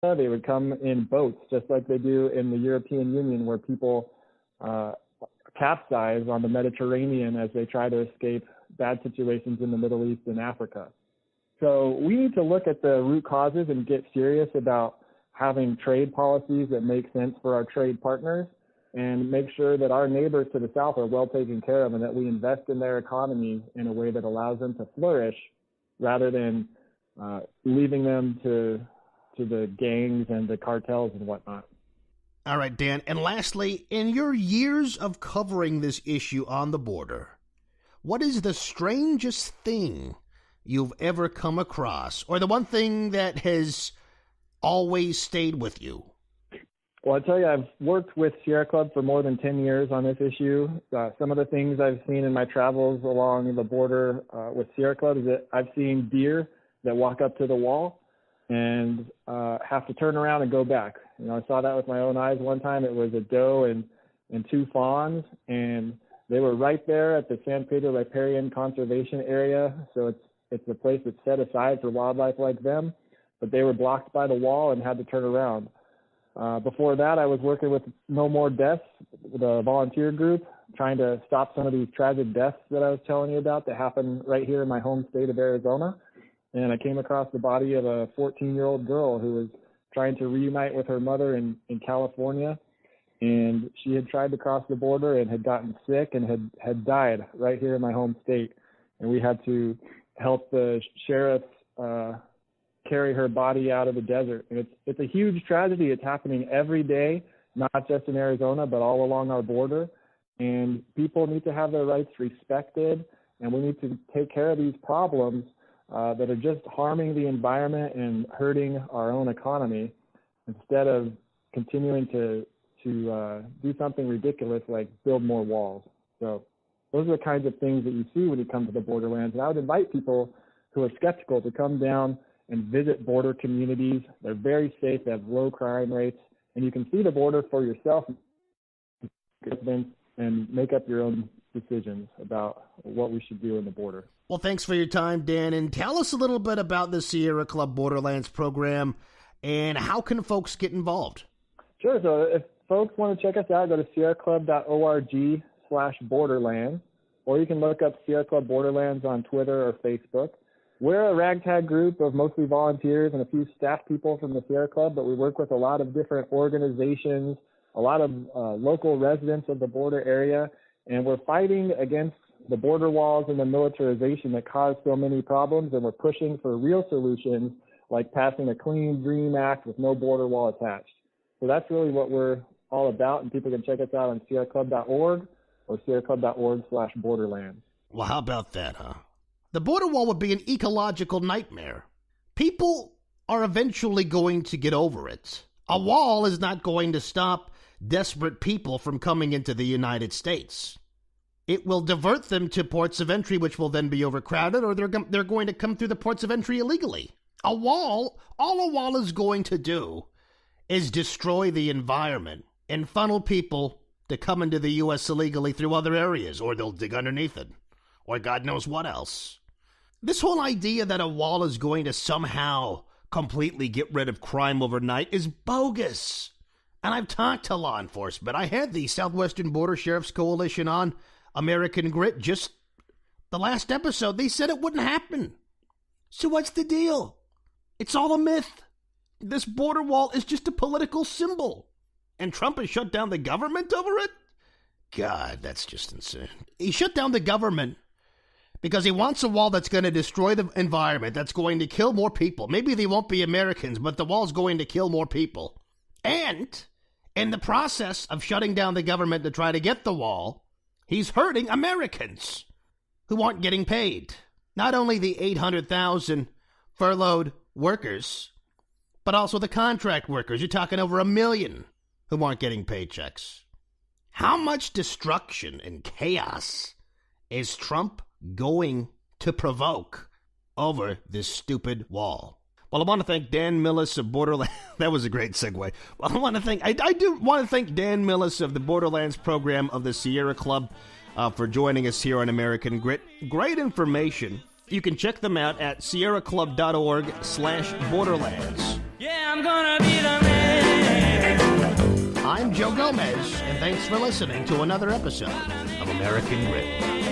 they would come in boats, just like they do in the European Union, where people capsize on the Mediterranean as they try to escape bad situations in the Middle East and Africa. So we need to look at the root causes and get serious about having trade policies that make sense for our trade partners, and make sure that our neighbors to the south are well taken care of, and that we invest in their economy in a way that allows them to flourish, rather than leaving them to the gangs and the cartels and whatnot. All right, Dan. And lastly, in your years of covering this issue on the border, what is the strangest thing you've ever come across, or the one thing that has always stayed with you? Well, I tell you, I've worked with Sierra Club for more than 10 years on this issue. Some of the things I've seen in my travels along the border with Sierra Club is that I've seen deer that walk up to the wall and have to turn around and go back. I saw that with my own eyes one time. It was a doe and two fawns, and they were right there at the San Pedro Riparian Conservation Area. So it's a place that's set aside for wildlife like them, but they were blocked by the wall and had to turn around. Before that, I was working with No More Deaths, the volunteer group, trying to stop some of these tragic deaths that I was telling you about that happened right here in my home state of Arizona. And I came across the body of a 14-year-old girl who was trying to reunite with her mother in California. And she had tried to cross the border and had gotten sick and had died right here in my home state. And we had to help the sheriffs carry her body out of the desert. And it's a huge tragedy. It's happening every day, not just in Arizona, but all along our border. And people need to have their rights respected, and we need to take care of these problems that are just harming the environment and hurting our own economy, instead of continuing to do something ridiculous like build more walls. So those are the kinds of things that you see when you come to the borderlands. And I would invite people who are skeptical to come down and visit border communities. They're very safe. They have low crime rates, and you can see the border for yourself and make up your own decisions about what we should do in the border. Well, thanks for your time, Dan, and tell us a little bit about the Sierra Club Borderlands program, and how can folks get involved? Sure. So if folks want to check us out, go to sierraclub.org/borderlands, or you can look up Sierra Club Borderlands on Twitter or Facebook. We're a ragtag group of mostly volunteers and a few staff people from the Sierra Club, but we work with a lot of different organizations, a lot of local residents of the border area, and we're fighting against the border walls and the militarization that cause so many problems, and we're pushing for real solutions like passing a Clean Dream Act with no border wall attached. So that's really what we're all about, and people can check us out on sierraclub.org or sierraclub.org/borderlands. Well, how about that, huh? The border wall would be an ecological nightmare. People are eventually going to get over it. A wall is not going to stop desperate people from coming into the United States. It will divert them to ports of entry, which will then be overcrowded, or they're going to come through the ports of entry illegally. All a wall is going to do is destroy the environment and funnel people to come into the U.S. illegally through other areas, or they'll dig underneath it, or God knows what else. This whole idea that a wall is going to somehow completely get rid of crime overnight is bogus. And I've talked to law enforcement. I had the Southwestern Border Sheriff's Coalition on American Grit just the last episode. They said it wouldn't happen. So what's the deal? It's all a myth. This border wall is just a political symbol. And Trump has shut down the government over it? God, that's just insane. He shut down the government because he wants a wall that's going to destroy the environment, that's going to kill more people. Maybe they won't be Americans, but the wall's going to kill more people. And in the process of shutting down the government to try to get the wall, he's hurting Americans who aren't getting paid. Not only the 800,000 furloughed workers, but also the contract workers. You're talking over 1 million who aren't getting paychecks. How much destruction and chaos is Trump going to provoke over this stupid wall? Well, I want to thank Dan Millis of Borderlands. That was a great segue. Well, I do want to thank Dan Millis of the Borderlands program of the Sierra Club for joining us here on American Grit. Great information. You can check them out at sierraclub.org/borderlands. Yeah, I'm gonna be the man. I'm Joe Gomez, and thanks for listening to another episode of American Grit.